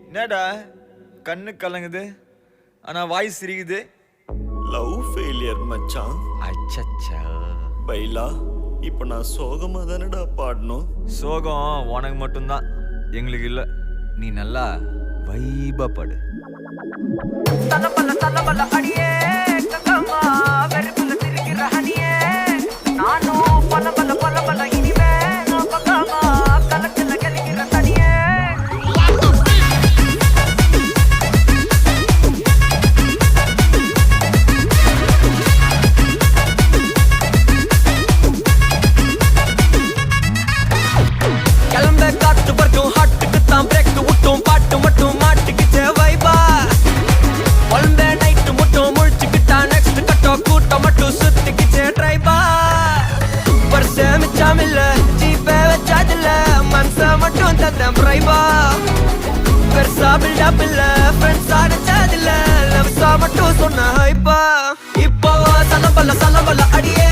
என்னடா கண்ணு கலங்குது ஆனா வாய்ஸ் சிரிக்குது? லவ் ஃபெயிலியர் மச்சான். அச்சச்சா. பைலா இப்ப நான் சோகமா தானடா பாடணும். சோகம் உனக்கு மட்டும்தான், எங்களுக்கு இல்ல. நீ நல்லா வைபா பாடு. தலபல அடியே கங்கம்மா வெறுப்புல திரிக்கிற ஹனியே நானும் பல இனிமே நான் பக்காமா கலக்கல கலிக்கிற தனியே கிளம்ப காத்து வரட்டும் ஹாட்டுக்கு தான் பிரேக் விட்டும் பாட்டு மட்டும் மாட்டுக்கிச்சே வைபா ஒன்பே நைட்டு மட்டும் முழிச்சுக்கிட்டா நெக்ஸ்ட் கட்டோ கூட்டம் மட்டும் சுத்திக்கிச்சே ட்ரைபா வருஷ மிச்சம் இல்ல ஜீப்பே வச்சாதில்ல மனச மட்டும் தந்தேன் பிரைபா பெருசா பில்டப் இல்ல ஃப்ரெண்ட்ஸா நச்சதில்ல லவ்ஸா மட்டும் சொன்ன ஹைப்பா இப்போ சலபல அடியே